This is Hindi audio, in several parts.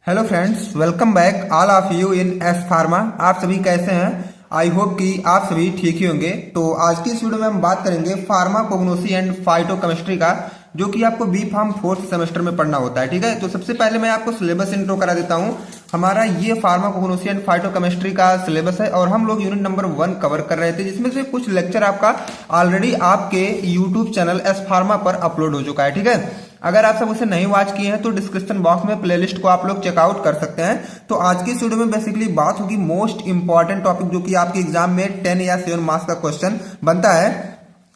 Hello friends, welcome back all of you in S pharma. आप सभी कैसे हैं? आई होप कि आप सभी ठीक ही होंगे। तो आज की इस वीडियो में हम बात करेंगे फार्माकोग्नोसी एंड फाइटोकेमिस्ट्री का, जो कि आपको बी फार्म फोर्थ सेमेस्टर में पढ़ना होता है। ठीक है, तो सबसे पहले मैं आपको सिलेबस इंट्रो करा देता हूं। हमारा ये फार्माकोग्नोसी एंड फाइटोकेमिस्ट्री का सिलेबस है और हम लोग यूनिट नंबर 1 कवर कर रहे थे, जिसमें से कुछ लेक्चर आपका ऑलरेडी आपके यूट्यूब चैनल एस फार्मा पर अपलोड हो चुका है। ठीक है, अगर आप सब उसे नहीं वॉच किए हैं तो डिस्क्रिप्शन बॉक्स में प्लेलिस्ट को आप लोग चेकआउट कर सकते हैं। तो आज की इस वीडियो में बेसिकली बात होगी मोस्ट इंपॉर्टेंट टॉपिक, जो कि आपके एग्जाम में 10 या 7 मार्क्स का क्वेश्चन बनता है।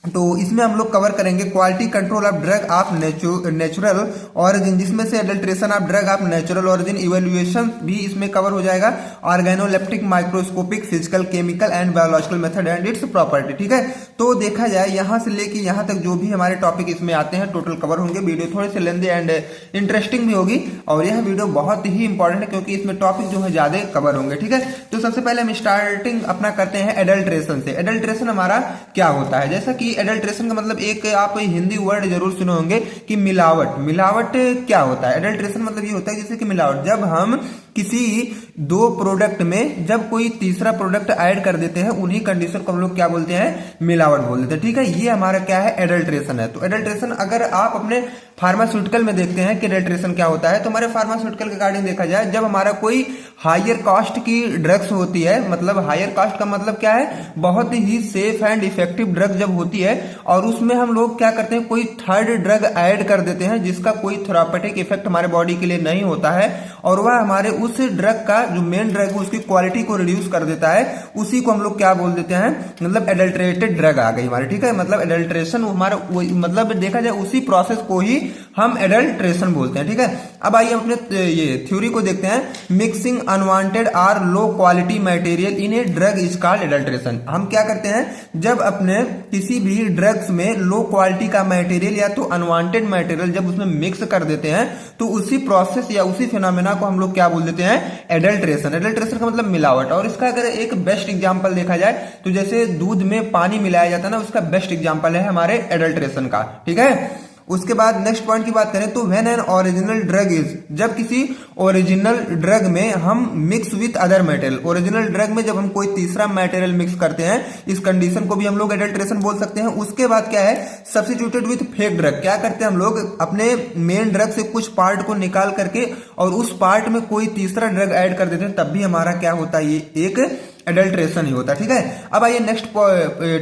तो इसमें हम लोग कवर करेंगे quality control of drug of natural origin, जिसमें से adulteration of drug of natural origin evaluation भी इसमें कवर हो जाएगा। Organoleptic microscopic physical chemical and biological method and it's property. ठीक है, तो देखा जाए यहाँ से लेके यहाँ तक जो भी हमारे टॉपिक इसमें आते हैं टोटल कवर होंगे। वीडियो थोड़े से लेंदी एंड इंटरेस्टिंग भी होगी और यह वीडियो बहुत ही इंपॉर्टेंट है क्योंकि इसमें टॉपिक जो है ज्यादा कवर होंगे। ठीक है, तो सबसे पहले हम स्टार्टिंग अपना करते हैं एडल्ट्रेशन से। एडल्ट्रेशन हमारा क्या होता है? जैसा कि एडल्ट्रेशन का मतलब एक आप हिंदी वर्ड जरूर सुने होंगे कि मिलावट। मिलावट क्या होता है? एडल्ट्रेशन मतलब ये होता है जैसे कि मिलावट, जब हम किसी दो प्रोडक्ट में जब कोई तीसरा प्रोडक्ट ऐड कर देते हैं, उन्हीं कंडीशन को हम लोग क्या बोलते हैं? मिलावट बोल देते हैं। ठीक है, ये हमारा क्या है? एडल्ट्रेशन है। तो एडल्ट्रेशन अगर आप अपने फार्मास्यूटिकल में देखते हैं कि एडल्ट्रेशन क्या होता है, तो हमारे फार्मास्यूटिकल के अकॉर्डिंग देखा जाए, जब हमारा कोई हायर कॉस्ट की ड्रग्स होती है, मतलब हायर कॉस्ट का मतलब क्या है? बहुत ही सेफ एंड इफेक्टिव ड्रग जब होती है और उसमें हम लोग क्या करते हैं? कोई थर्ड ड्रग ऐड कर देते हैं जिसका कोई थेरापेटिक इफेक्ट हमारे बॉडी के लिए नहीं होता है और वह हमारे उस ड्रग का जो मेन ड्रग है उसकी क्वालिटी को रिड्यूस कर देता है, उसी को हम लोग क्या बोल देते हैं? मतलब एडल्ट्रेटेड ड्रग आ गई हमारी। ठीक है, मतलब एडल्ट्रेशन हमारा मतलब देखा जाए उसी प्रोसेस को ही हम एडल्ट्रेशन बोलते हैं। ठीक है, अब आइए अपने ये थ्योरी को देखते हैं। मिक्सिंग अनवांटेड और low quality material in a drug is called adulteration. हम क्या करते हैं? जब अपने किसी भी ड्रग्स में लो क्वालिटी का मटेरियल या तो अनवांटेड मटेरियल जब उसमें मिक्स कर देते हैं, तो उसी प्रोसेस या उसी फिनोमेना को हम लोग क्या बोल देते हैं? एडल्ट्रेशन। एडल्ट्रेशन का मतलब मिलावट। और इसका अगर एक बेस्ट एग्जांपल देखा जाए तो जैसे दूध में पानी मिलाया जाता है ना, उसका बेस्ट एग्जांपल है हमारे एडल्ट्रेशन का। ठीक है, उसके बाद नेक्स्ट पॉइंट की बात करें तो when an original drug is, जब किसी ओरिजिनल ड्रग में हम mix with other material, original drug में जब हम कोई तीसरा मटेरियल मिक्स करते हैं, इस कंडीशन को भी हम लोग एडल्ट्रेशन बोल सकते हैं। उसके बाद क्या है? Substituted with fake drug. क्या करते हैं हम लोग? अपने मेन ड्रग से कुछ पार्ट को निकाल करके और उस पार्ट में कोई तीसरा ड्रग ऐड कर देते हैं, तब भी हमारा क्या होता है? ये एक एडल्ट्रेशन ही होता है। ठीक है, अब आइए नेक्स्ट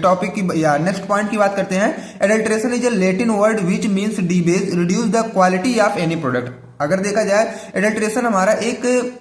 टॉपिक की या नेक्स्ट पॉइंट की बात करते हैं। Adulteration is a Latin word which means debase reduce the quality of any product. अगर देखा जाए एडल्ट्रेशन हमारा एक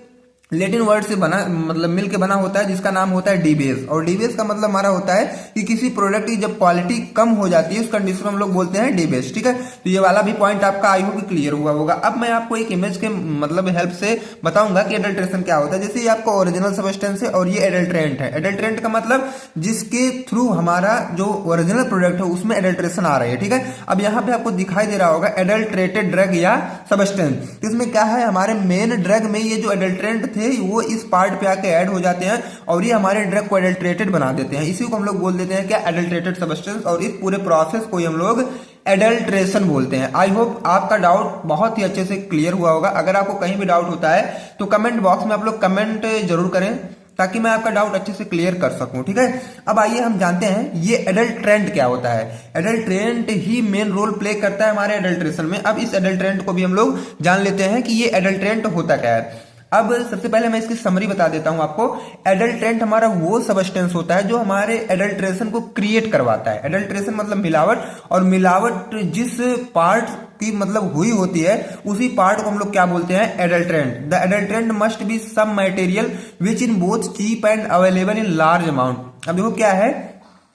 लेटिन वर्ड से बना, मतलब मिल के बना होता है, जिसका नाम होता है डीबेस। और डीबेस का मतलब हमारा होता है कि किसी प्रोडक्ट की जब क्वालिटी कम हो जाती है उस कंडीशन में हम लोग बोलते हैं डीबेस। ठीक है, तो ये वाला भी पॉइंट आपका आई होप क्लियर हुआ होगा। अब मैं आपको एक इमेज के मतलब हेल्प से बताऊंगा कि एडल्ट्रेशन क्या होता है। जैसे ये आपका ओरिजिनल सब्सटेंस है और ये एडल्ट्रेंट है। एडल्ट्रेंट का मतलब जिसके थ्रू हमारा जो ओरिजिनल प्रोडक्ट है उसमें एडल्ट्रेशन आ रही है। ठीक है, अब यहाँ पे आपको दिखाई दे रहा होगा एडल्ट्रेटेड ड्रग या सब्सटेंस। इसमें क्या है? हमारे मेन ड्रग में ये जो एडल्ट्रेंट थे वो इस पार्ट पे आके ऐड हो जाते हैं और ये हमारे ड्रग को एडल्ट्रेटेड बना देते हैं। इसी को हम लोग बोल देते हैं क्या? Adulterated substance. और इस पूरे प्रोसेस को हम लोग एडल्ट्रेशन बोलते हैं। आई होप आपका डाउट बहुत ही अच्छे से क्लियर हुआ होगा। अगर आपको कहीं भी डाउट होता है तो कमेंट बॉक्स में आप लोग कमेंट जरूर करें ताकि मैं आपका डाउट अच्छे से क्लियर कर सकूं। ठीक है, अब आइए हम जानते हैं ये एडल्ट्रेंट क्या होता है। एडल्ट्रेंट ही मेन रोल प्ले करता है हमारे एडल्ट्रेशन में। अब इस एडल्ट्रेंट को भी हम लोग जान लेते हैं कि ये एडल्ट्रेंट होता क्या है। अब सबसे पहले मैं इसकी समरी बता देता हूं आपको। एडल्ट्रेंट हमारा वो सब्सटेंस होता है जो हमारे एडल्ट्रेशन को क्रिएट करवाता है। एडल्ट्रेशन मतलब मिलावट, और मिलावट जिस पार्ट की मतलब हुई होती है उसी पार्ट को हम लोग क्या बोलते हैं? Adulterant. The adulterant must be some material which in both cheap and available in large amount. अब देखो क्या है,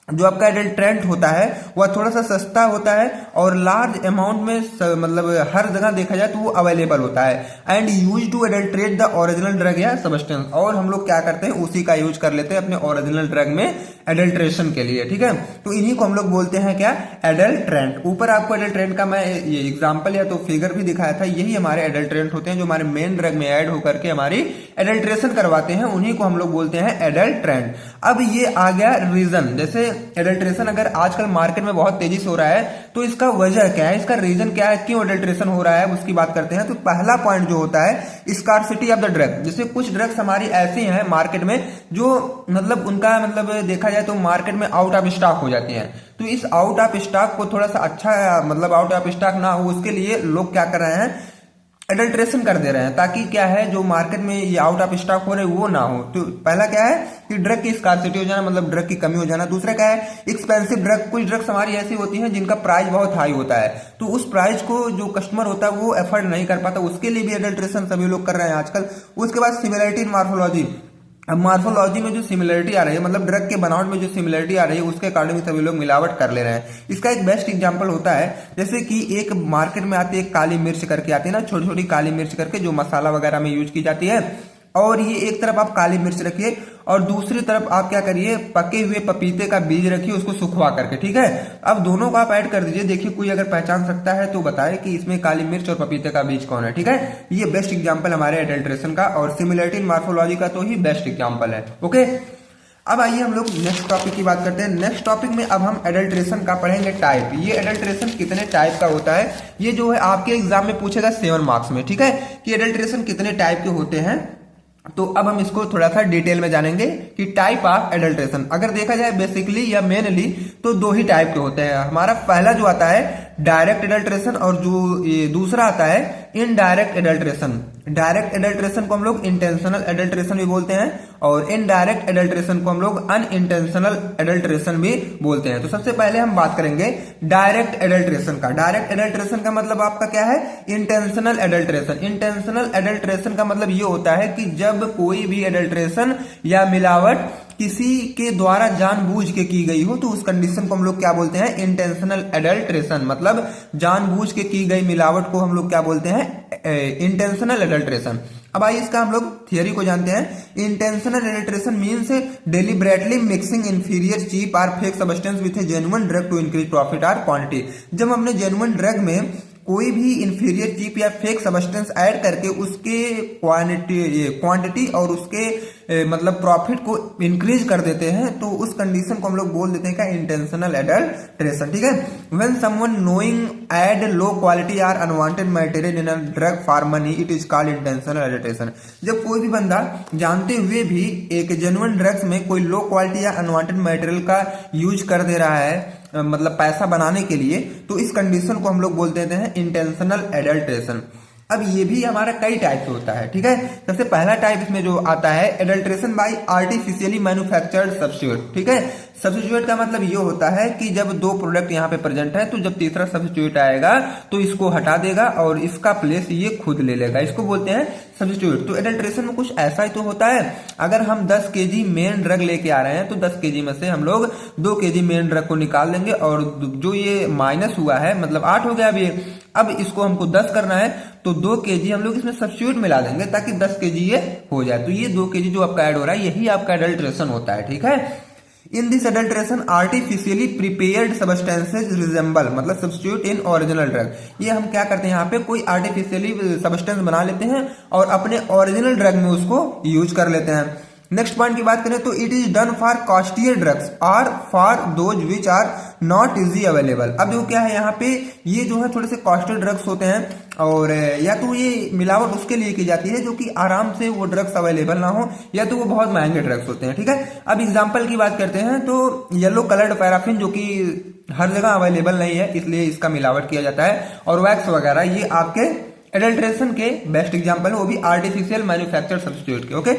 जो आपका एडल्ट्रेंट होता है वह थोड़ा सा सस्ता होता है और लार्ज अमाउंट में मतलब हर जगह देखा जाए तो वो अवेलेबल होता है। And use to adulterate the original drug या सब्सटेंस। और हम लोग क्या करते हैं? उसी का यूज कर लेते हैं अपने ओरिजिनल ड्रग में एडल्ट्रेशन के लिए। ठीक है, तो इन्हीं को हम लोग बोलते हैं क्या? एडल्ट्रेंट। ऊपर आपको एडल्ट्रेंट का मैं ये एग्जांपल या तो फिगर भी दिखाया था। यही हमारे एडल्ट्रेंट होते हैं जो हमारे मेन ड्रग में ऐड होकर के हमारी एडल्ट्रेशन करवाते हैं, उन्हीं को हम लोग बोलते हैं एडल्ट्रेंट। अब ये आ गया रीजन, जैसे एडल्ट्रेशन अगर आजकल मार्केट में बहुत तेजी से हो रहा है तो इसका वजह क्या है, इसका रीजन क्या है, क्यों एडल्ट्रेशन हो रहा है, उसकी बात करते हैं। तो पहला पॉइंट जो होता है स्कार्सिटी ऑफ द ड्रग, जैसे कुछ ड्रग्स हमारी ऐसी हैं मार्केट में जो मतलब उनका मतलब देखा जाए तो मार्केट में आउट ऑफ स्टॉक हो जाती हैं। तो इस आउट ऑफ स्टॉक को थोड़ा सा अच्छा मतलब आउट ऑफ स्टॉक ना हो उसके लिए लोग क्या कर रहे हैं, एडल्ट्रेशन कर दे रहे हैं, ताकि क्या है जो मार्केट में ये आउट ऑफ स्टॉक हो रहे वो ना हो। तो पहला क्या है कि ड्रग की स्कार्सिटी हो जाना, मतलब ड्रग की कमी हो जाना। दूसरा क्या है एक्सपेंसिव ड्रग, कुछ ड्रग्स हमारी ऐसी होती हैं जिनका प्राइस बहुत हाई होता है, तो उस प्राइस को जो कस्टमर होता है वो एफोर्ड नहीं कर पाता, उसके लिए भी एडल्ट्रेशन सभी लोग कर रहे हैं आजकल। उसके बाद सिमिलरिटी इन मार्फोलॉजी, अब मार्फोलॉजी में जो सिमिलरिटी आ रही है, मतलब ड्रग के बनावट में जो सिमिलरिटी आ रही है उसके अकॉर्डिंग सभी लोग मिलावट कर ले रहे हैं। इसका एक बेस्ट एग्जांपल होता है जैसे कि एक मार्केट में आती है काली मिर्च करके आती है ना, छोटी छोटी काली मिर्च करके जो मसाला वगैरह में यूज की जाती है। और ये एक तरफ आप काली मिर्च रखिए और दूसरी तरफ आप क्या करिए पके हुए पपीते का बीज रखिए उसको सुखवा करके, ठीक है। अब दोनों को आप ऐड कर दीजिए, देखिए कोई अगर पहचान सकता है तो बताए कि इसमें काली मिर्च और पपीते का बीज कौन है, ठीक है। ये बेस्ट एग्जांपल हमारे एडल्ट्रेशन का और सिमिलरिटी इन मार्फोलॉजी का तो ही बेस्ट एग्जांपल है। ओके, अब आइए हम लोग नेक्स्ट टॉपिक की बात करते हैं। नेक्स्ट टॉपिक में अब हम एडल्ट्रेशन का पढ़ेंगे टाइप। ये एडल्ट्रेशन कितने टाइप का होता है, ये जो है आपके एग्जाम में पूछेगा 7 मार्क्स में, ठीक है, कि एडल्ट्रेशन कितने टाइप के होते हैं। तो अब हम इसको थोड़ा सा डिटेल में जानेंगे कि टाइप ऑफ एडल्ट्रेशन अगर देखा जाए बेसिकली या मेनली तो 2 ही टाइप के होते हैं। हमारा पहला जो आता है डायरेक्ट एडल्ट्रेशन और जो ये दूसरा आता है इनडायरेक्ट एडल्ट्रेशन। डायरेक्ट एडल्ट्रेशन को हम लोग इंटेंशनल एडल्ट्रेशन भी बोलते हैं और इनडायरेक्ट एडल्ट्रेशन को हम लोग अनइंटेंशनल एडल्ट्रेशन भी बोलते हैं। तो सबसे पहले हम बात करेंगे डायरेक्ट एडल्ट्रेशन का। डायरेक्ट एडल्ट्रेशन का मतलब आपका क्या है, इंटेंशनल एडल्ट्रेशन। इंटेंशनल एडल्ट्रेशन का मतलब ये होता है कि जब कोई भी एडल्ट्रेशन या मिलावट किसी के द्वारा जानबूझ के की गई हो तो उस कंडीशन को हम लोग क्या बोलते हैं, इंटेंशनल एडल्ट्रेशन। मतलब जानबूझ के की गई मिलावट को हम लोग क्या बोलते हैं, इंटेंशनल एडल्ट्रेशन। अब आइए इसका हम लोग थियरी को जानते हैं। Intentional adulteration means deliberately mixing inferior cheap or fake substance with a genuine drug to increase profit or quantity. जब हमने जेन्युइन ड्रग में कोई भी इंफीरियर चीप या फेक सब्सटेंस ऐड करके उसके क्वांटिटी और उसके मतलब प्रॉफिट को इंक्रीज कर देते हैं तो उस कंडीशन को हम लोग बोल देते हैं क्या, इंटेंशनल एडल्ट्रेशन, ठीक है। When someone knowing add low quality or unwanted material in a drug for money it is called intentional adulteration. जब कोई भी बंदा जानते हुए भी एक जेन्युइन ड्रग्स में कोई लो क्वालिटी या अनवांटेड मटेरियल का यूज कर दे रहा है मतलब पैसा बनाने के लिए, तो इस कंडीशन को हम लोग बोल देते हैं इंटेंशनल एडल्ट्रेशन। अब ये भी हमारा कई टाइप से होता है, ठीक है। सबसे पहला टाइप इसमें जो आता है adulteration by artificially manufactured substitute, ठीक है। सब्स्टिट्यूट का मतलब ये होता है कि जब 2 प्रोडक्ट यहाँ पे प्रेजेंट है तो जब तीसरा सब्स्टिट्यूट आएगा तो इसको हटा देगा और इसका प्लेस ये खुद ले लेगा, इसको बोलते हैं सब्स्टिट्यूट। तो एडल्ट्रेशन में कुछ ऐसा ही तो होता है। अगर हम 10 केजी मेन ड्रग लेके आ रहे हैं तो 10 केजी में से हम लोग 2 केजी मेन ड्रग को निकाल देंगे और जो ये माइनस हुआ है मतलब 8 हो गया अभी, अब इसको हमको 10 करना है तो 2 केजी हम लोग इसमें सब्स्टिट्यूट मिला देंगे ताकि 10 केजी ये हो जाए। तो ये 2 केजी जो आपका ऐड हो रहा है यही आपका एडल्ट्रेशन होता है, ठीक है। In this adulteration artificially prepared substances resemble मतलब सब्स्टिट्यूट इन ओरिजिनल ड्रग। ये हम क्या करते हैं यहाँ पे कोई आर्टिफिशियली सब्सटेंस बना लेते हैं और अपने ओरिजिनल ड्रग में उसको यूज कर लेते हैं। नेक्स्ट पॉइंट की बात करें तो it is done for costlier drugs और for those which are not easy available. अब जो क्या है यहाँ पे ये जो है थोड़े से कॉस्टियर ड्रग्स होते हैं और या तो ये मिलावट उसके लिए की जाती है जो कि आराम से वो ड्रग्स अवेलेबल ना हो या तो वो बहुत महंगे ड्रग्स होते हैं, ठीक है। अब एग्जांपल की बात करते हैं तो येलो कलर्ड पैराफिन जो कि हर जगह अवेलेबल नहीं है इसलिए इसका मिलावट किया जाता है और वैक्स वगैरह ये आपके एडल्ट्रेशन के बेस्ट एग्जाम्पल है, वो भी आर्टिफिशियल मैन्युफैक्चर्ड सब्स्टिट्यूट के, ओके।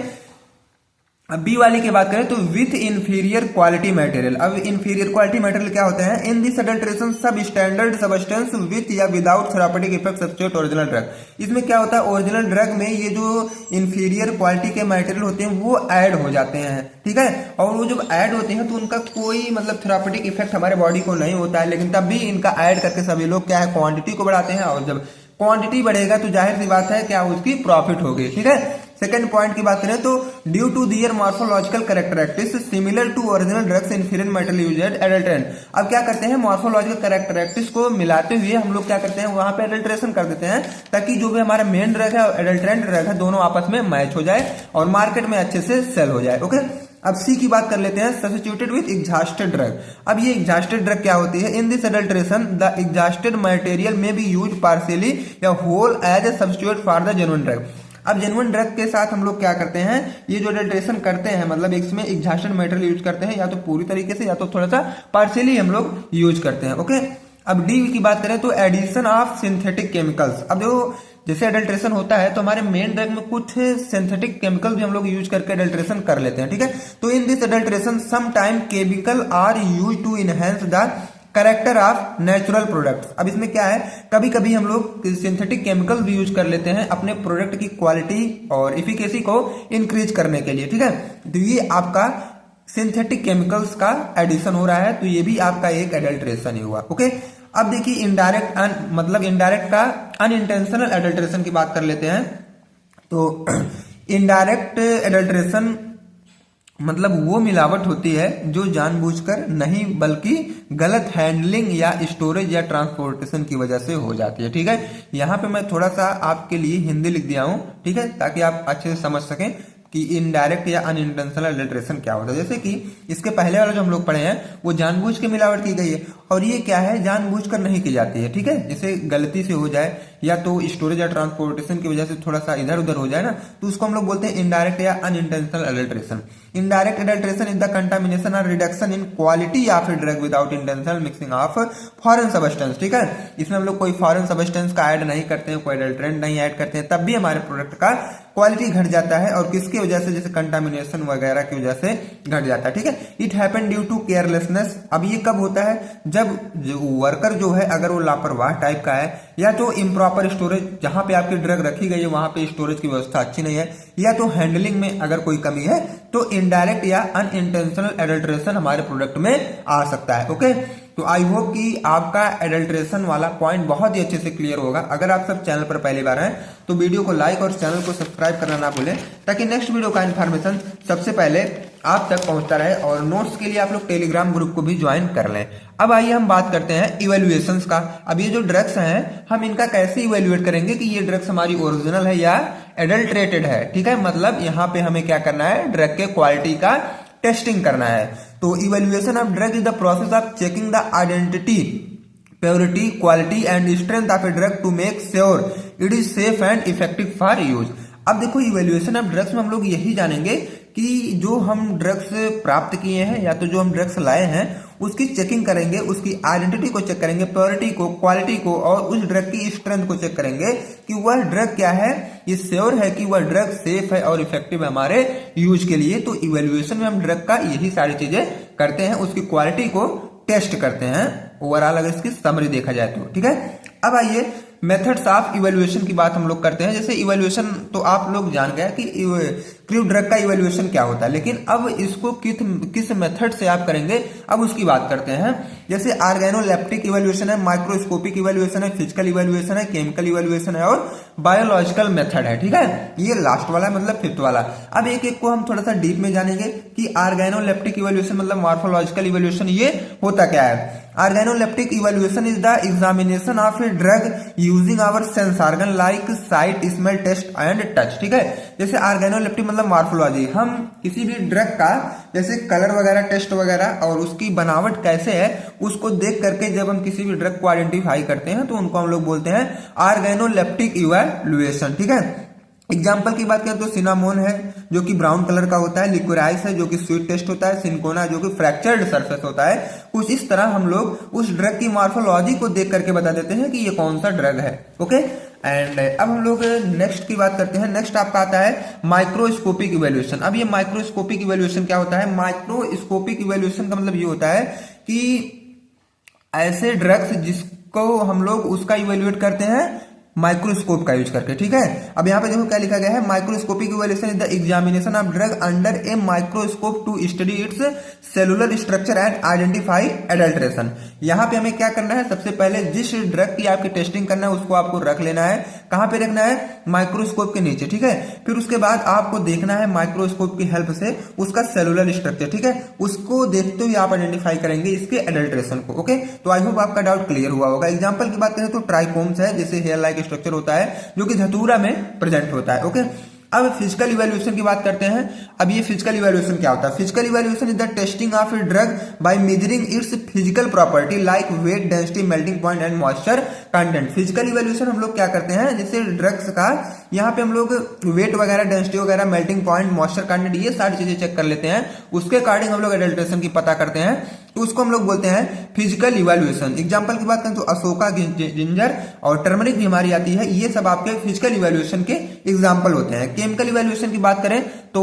अब बी वाली की बात करें तो विथ इंफीरियर क्वालिटी मटेरियल। अब इंफीरियर क्वालिटी मटेरियल क्या होते हैं, इन दिस एडल्ट्रेशन सब स्टैंडर्ड सब्सटेंस विथ या without therapeutic effect substitute original drug. इसमें क्या होता है ओरिजिनल ड्रग में ये जो इंफीरियर क्वालिटी के मटेरियल होते हैं वो ऐड हो जाते हैं, ठीक है। और वो जब ऐड होते हैं तो उनका कोई मतलब थेरापेटिक इफेक्ट हमारे बॉडी को नहीं होता है, लेकिन तब भी इनका ऐड करके सभी लोग क्या है क्वांटिटी को बढ़ाते हैं और जब क्वांटिटी बढ़ेगा तो जाहिर सी बात है क्या उसकी प्रॉफिट होगी, ठीक है। सेकंड पॉइंट की बात करें तो due to their morphological characteristics similar to original drugs inferior material used adulterant. अब क्या करते हैं मॉर्फोलॉजिकल कैरेक्टरिस्टिक्स को मिलाते हुए हम लोग क्या करते हैं वहां पे एडल्ट्रेशन कर देते हैं ताकि जो भी हमारा मेन ड्रग है और एडल्ट्रेंट ड्रग है दोनों आपस में मैच हो जाए और मार्केट में अच्छे से सेल हो जाए, ओके। अब सी की बात कर लेते हैं, सब्स्टिट्यूटेड विथ एग्जॉस्टेड ड्रग। अब ये एग्जॉस्टेड ड्रग क्या होती है? In this adulteration the exhausted material में बी यूज पार्शियली या whole as a substitute for the genuine drug. अब जेन्युइन ड्रग के साथ हम लोग क्या करते हैं, ये जो एडल्ट्रेशन करते हैं मतलब इसमें एग्जॉस्टेड मटेरियल यूज करते हैं, या तो पूरी तरीके से या तो थोड़ा सा पार्शियली हम लोग यूज करते हैं। ओके, अब डी की बात करें तो एडिशन ऑफ सिंथेटिक केमिकल्स। अब जो जैसे एडल्ट्रेशन होता है तो हमारे मेन ड्रग में कुछ सिंथेटिक केमिकल भी हम लोग यूज करके एडल्ट्रेशन कर लेते हैं, ठीक है। तो in this adulteration some time chemical are use to enhance the character of natural products. अब इसमें क्या है, कभी कभी हम लोग सिंथेटिक केमिकल भी यूज कर लेते हैं अपने प्रोडक्ट की क्वालिटी और इफिकेसी को इंक्रीज करने के लिए, ठीक है। तो ये आपका सिंथेटिक केमिकल्स का एडिशन हो रहा है, तो ये भी आपका एक एडल्ट्रेशन ही हुआ। ओके, अब देखिए इनडायरेक्ट मतलब इनडायरेक्ट का अनइंटेंशनल एडल्ट्रेशन की बात कर लेते हैं। तो इनडायरेक्ट एडल्ट्रेशन मतलब वो मिलावट होती है जो जानबूझकर नहीं बल्कि गलत हैंडलिंग या स्टोरेज या ट्रांसपोर्टेशन की वजह से हो जाती है, ठीक है। यहाँ पे मैं थोड़ा सा आपके लिए हिंदी लिख दिया हूं, ठीक है, ताकि आप अच्छे से समझ सकें कि इनडायरेक्ट या अनइंटेंशनल एडल्ट्रेशन क्या होता है। जैसे कि इसके पहले वाला जो हम लोग पढ़े हैं वो जानबूझ के मिलावट की गई है, और ये क्या है, जानबूझकर नहीं की जाती है, ठीक है। जैसे गलती से हो जाए या तो स्टोरेज या ट्रांसपोर्टेशन की वजह से थोड़ा सा इधर उधर हो जाए ना, तो उसको हम लोग बोलते हैं इनडायरेक्ट या unintentional adulteration. Indirect adulteration is the contamination और reduction in quality of a drug without intentional mixing of foreign substance, ठीक है। इसमें हम लोग कोई फॉरेन सबस्टेंस का ऐड नहीं करते हैं, कोई एडल्ट्रेंट नहीं ऐड करते हैं, तब भी हमारे प्रोडक्ट का क्वालिटी घट जाता है, और किसकी वजह से, जैसे कंटामिनेशन वगैरह की वजह से घट जाता है, ठीक है। It happen due to carelessness. अब ये कब होता है, जब वर्कर जो है अगर वो लापरवाह टाइप का है, या तो इम्प्रॉपर स्टोरेज, जहां पे आपकी ड्रग रखी गई है वहां पे स्टोरेज की व्यवस्था अच्छी नहीं है, या तो हैंडलिंग में अगर कोई कमी है, तो इनडायरेक्ट या अनइंटेंशनल एडल्ट्रेशन हमारे प्रोडक्ट में आ सकता है। ओके, तो आई होप कि आपका एडल्ट्रेशन वाला पॉइंट बहुत ही अच्छे से क्लियर होगा। अगर आप सब चैनल पर पहली बार हैं तो वीडियो को लाइक और चैनल को सब्सक्राइब करना ना भूलें, ताकि नेक्स्ट वीडियो का इन्फॉर्मेशन सबसे पहले आप तक पहुंचता रहे, और नोट्स के लिए आप लोग टेलीग्राम ग्रुप को भी ज्वाइन कर लें। अब आइए हम बात करते हैं इवेल्युएशंस का। अब ये जो ड्रग्स हैं हम इनका कैसे इवेल्युएट करेंगे कि ये ड्रग्स हमारी ओरिजिनल है या एडल्ट्रेटेड है, ठीक है। मतलब यहाँ पे हमें क्या करना है, ड्रग के क्वालिटी का टेस्टिंग करना है। तो evaluation of drug is the process of checking the identity, purity, quality and strength of a drug to make sure it is safe and effective for use. अब देखो इवेल्युएशन ऑफ ड्रग्स में हम लोग यही जानेंगे कि जो हम ड्रग्स प्राप्त किए हैं या तो जो हम ड्रग्स लाए हैं उसकी चेकिंग करेंगे, उसकी आइडेंटिटी को चेक करेंगे, प्योरिटी को, क्वालिटी को, और उस ड्रग की स्ट्रेंथ को चेक करेंगे कि वह ड्रग क्या है, ये श्योर है कि वह ड्रग सेफ है और इफेक्टिव है हमारे यूज के लिए। तो इवेल्युएशन में हम ड्रग का यही सारी चीजें करते हैं, उसकी क्वालिटी को टेस्ट करते हैं, ओवरऑल अगर इसकी समरी देखा जाए तो, ठीक है। अब आइए मेथड्स ऑफ इवेल्युएशन की बात हम लोग करते हैं। जैसे इवेल्युएशन तो आप लोग जान गए कि क्रू ड्रग का इवेल्युएशन क्या होता है, लेकिन अब इसको किस मेथड से आप करेंगे अब उसकी बात करते हैं। जैसे ऑर्गेनोलेप्टिक इवेल्युएशन है, माइक्रोस्कोपिक इवेल्युएशन है, फिजिकल इवेल्युएशन है, केमिकल इवेल्युएशन है और बायोलॉजिकल मेथड है, ठीक है। ये लास्ट वाला मतलब फिफ्थ वाला। अब एक एक को हम थोड़ा सा डीप में जानेंगे कि ऑर्गेनोलेप्टिक इवेल्युएशन मतलब मॉर्फोलॉजिकल इवेल्युएशन ये होता क्या है। Organoleptic evaluation is the examination of a drug using our sense organ like sight, smell, taste and touch, ठीक है। जैसे ऑर्गेनोलेप्टिक मतलब मॉर्फोलॉजी, हम किसी भी ड्रग का जैसे कलर वगैरह, टेस्ट वगैरह और उसकी बनावट कैसे है उसको देख करके जब हम किसी भी ड्रग को आइडेंटिफाई करते हैं तो उनको हम लोग बोलते हैं ऑर्गेनोलेप्टिक इवेल्युएशन, ठीक है। एग्जाम्पल की बात करें तो सिनामोन है जो कि ब्राउन कलर का होता है, लिक्विराइस है जो कि स्वीट टेस्ट होता है, सिनकोना जो कि फ्रैक्चर्ड सरफेस होता है। कुछ इस तरह हम लोग उस ड्रग की मॉर्फोलॉजी को देख करके बता देते हैं कि ये कौन सा ड्रग है। ओके, एंड अब हम लोग नेक्स्ट की बात करते हैं। नेक्स्ट आपका आता है माइक्रोस्कोपिक इवेल्युएशन। अब ये माइक्रोस्कोपिक इवेल्युएशन क्या होता है? माइक्रोस्कोपिक इवेल्युएशन का मतलब ये होता है कि ऐसे ड्रग्स जिसको हम लोग उसका इवेल्युएट करते हैं माइक्रोस्कोप का यूज करके, ठीक है। अब यहाँ पे देखो क्या लिखा गया है, microscopic evaluation is the examination of drug under a microscope to study its cellular structure and identify adulteration. यहाँ पे हमें क्या करना है, सबसे पहले जिस ड्रग की आपकी टेस्टिंग करना है उसको आपको रख लेना है, कहाँ पे रखना है, माइक्रोस्कोप के नीचे, ठीक है। फिर उसके बाद आपको देखना है माइक्रोस्कोप की हेल्प से उसका सेलुलर स्ट्रक्चर, ठीक है, उसको देखते हुए आप आइडेंटिफाई करेंगे इसके एडल्ट्रेशन को। ओके, तो आई होप आपका डाउट क्लियर हुआ होगा। एग्जाम्पल की बात करें तो ट्राइकोम्स है, जैसे हेयर लाइक स्ट्रक्चर होता है जो कि धतूरा में प्रेजेंट होता है। ओके, अब फिजिकल इवैल्यूएशन की बात करते हैं। अब ये फिजिकल इवैल्यूएशन क्या होता है? Physical evaluation is the testing of a drug by measuring its physical property like weight, density, melting point and moisture content. Physical evaluation हम लोग क्या करते हैं, जैसे ड्रग्स का यहाँ पे हम लोग वेट वगैरह, डेंसिटी वगैरह, मेल्टिंग पॉइंट, मॉइस्चर कंटेंट, ये सारी चीजें चेक कर लेते हैं। उसके अकॉर्डिंग हम लोग एडल्ट्रेशन की पता करते हैं, तो उसको हम लोग बोलते हैं फिजिकल इवैल्यूएशन। एग्जांपल की बात करें तो अशोका जिंजर और टर्मरिक बीमारी आती है, ये सब आपके फिजिकल इवैल्यूएशन के एग्जांपल होते हैं। केमिकल इवैल्यूएशन की बात करें तो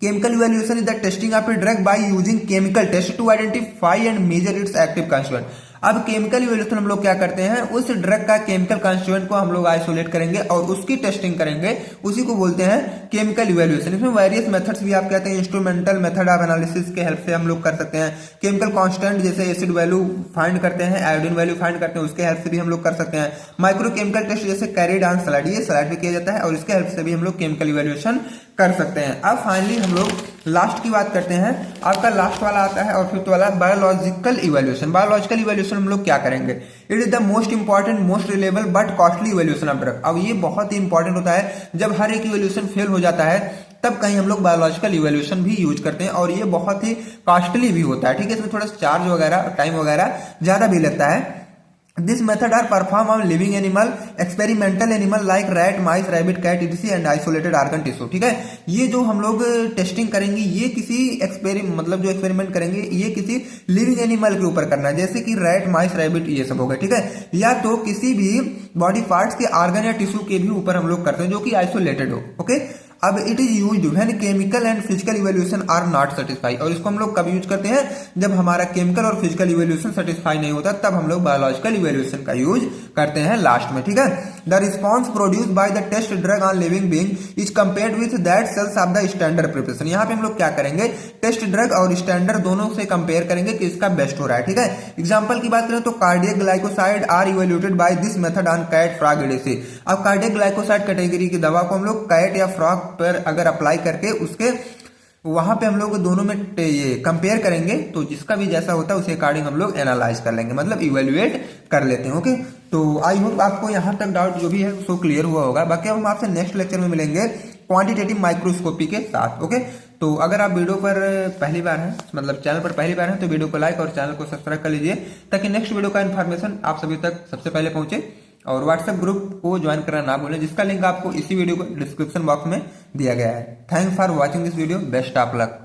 chemical evaluation is the testing of a drug by using chemical test to identify and measure its active constituent. अब केमिकल इवैल्यूएशन हम लोग क्या करते हैं, उस ड्रग का केमिकल कंस्टिट्यूएंट को हम लोग आइसोलेट करेंगे और उसकी टेस्टिंग करेंगे, उसी को बोलते हैं केमिकल इवैल्यूएशन। इसमें वेरियस मेथड्स भी आप कहते हैं, इंस्ट्रूमेंटल मेथड ऑफ एनालिसिस के हेल्प से हम लोग कर सकते हैं। केमिकल कांस्टेंट जैसे एसिड वैल्यू फाइंड करते हैं, आयोडीन वैल्यू फाइंड करते हैं, उसके हेल्प से भी हम लोग कर सकते हैं। माइक्रो केमिकल टेस्ट जैसे कैरिड ऑन स्लाइड, ये स्लाइड भी किया जाता है और इसके हेल्प से भी हम लोग केमिकल इवैल्यूएशन कर सकते हैं। अब फाइनली हम लोग लास्ट की बात करते हैं। आपका लास्ट वाला आता है और फिफ्थ वाला बायोलॉजिकल इवैल्यूएशन। बायोलॉजिकल इवैल्यूएशन हम लोग क्या करेंगे, it is the most important, most reliable but costly evaluation of drug. अब ये बहुत ही इंपॉर्टेंट होता है, जब हर एक इवैल्यूएशन फेल हो जाता है तब कहीं हम लोग बायोलॉजिकल इवैल्यूएशन भी यूज करते हैं और ये बहुत ही कॉस्टली भी होता है। ठीक है, इसमें थोड़ा चार्ज वगैरह, टाइम वगैरह ज्यादा भी लगता है। This method are performed on living animal, experimental animal like rat, mice, rabbit, cat, etc. and isolated organ tissue। ठीक है, ये जो हम लोग टेस्टिंग करेंगे, ये किसी मतलब जो एक्सपेरिमेंट करेंगे, ये किसी लिविंग एनिमल के ऊपर करना है, जैसे कि रैट, माइस, रैबिट, ये सब हो गए। ठीक है, या तो किसी भी बॉडी पार्ट्स के ऑर्गन या टिश्यू के भी ऊपर हम लोग करते हैं जो कि आइसोलेटेड हो। ओके, अब it is used when chemical and physical evaluation are not satisfy. और इसको हम लोग कब यूज करते हैं, जब हमारा केमिकल और फिजिकल इवैल्यूएशन सेटिस्फाई नहीं होता, तब हम लोग बायोलॉजिकल इवैल्यूएशन का यूज करते हैं लास्ट में। ठीक है, the response produced by the test drug on living being is compared with that cells of the standard preparation. यहाँ पे हम लोग क्या करेंगे, टेस्ट ड्रग और स्टैंडर्ड दोनों से कंपेयर करेंगे कि इसका बेस्ट हो रहा है। ठीक है, एग्जांपल की बात करें तो cardiac glycoside are evaluated by this method on cat, frog, etc. अब कार्डियक ग्लाइकोसाइड कैटेगरी की दवा को हम लोग कैट या फ्रॉग पर अगर अप्लाई करके उसके वहां पे हम लोग दोनों में ये कंपेयर करेंगे, तो जिसका भी जैसा होता है उसे अकॉर्डिंग हम लोग एनालाइज कर लेंगे, मतलब इवेल्युएट कर लेते हैं। ओके, तो आई होप आपको यहाँ तक डाउट जो भी है सो क्लियर हुआ होगा। बाकी हम आपसे नेक्स्ट लेक्चर में मिलेंगे क्वांटिटेटिव माइक्रोस्कोपी के साथ। ओके, तो अगर आप वीडियो पर पहली बार हैं, मतलब चैनल पर पहली बार हैं, तो वीडियो को लाइक और चैनल को सब्सक्राइब कर लीजिए ताकि नेक्स्ट वीडियो का इन्फॉर्मेशन आप सभी तक सबसे पहले पहुंचे। और व्हाट्सएप ग्रुप को ज्वाइन करना ना भूलें, जिसका लिंक आपको इसी वीडियो को डिस्क्रिप्शन बॉक्स में दिया गया है। Thanks for watching this video, best of luck.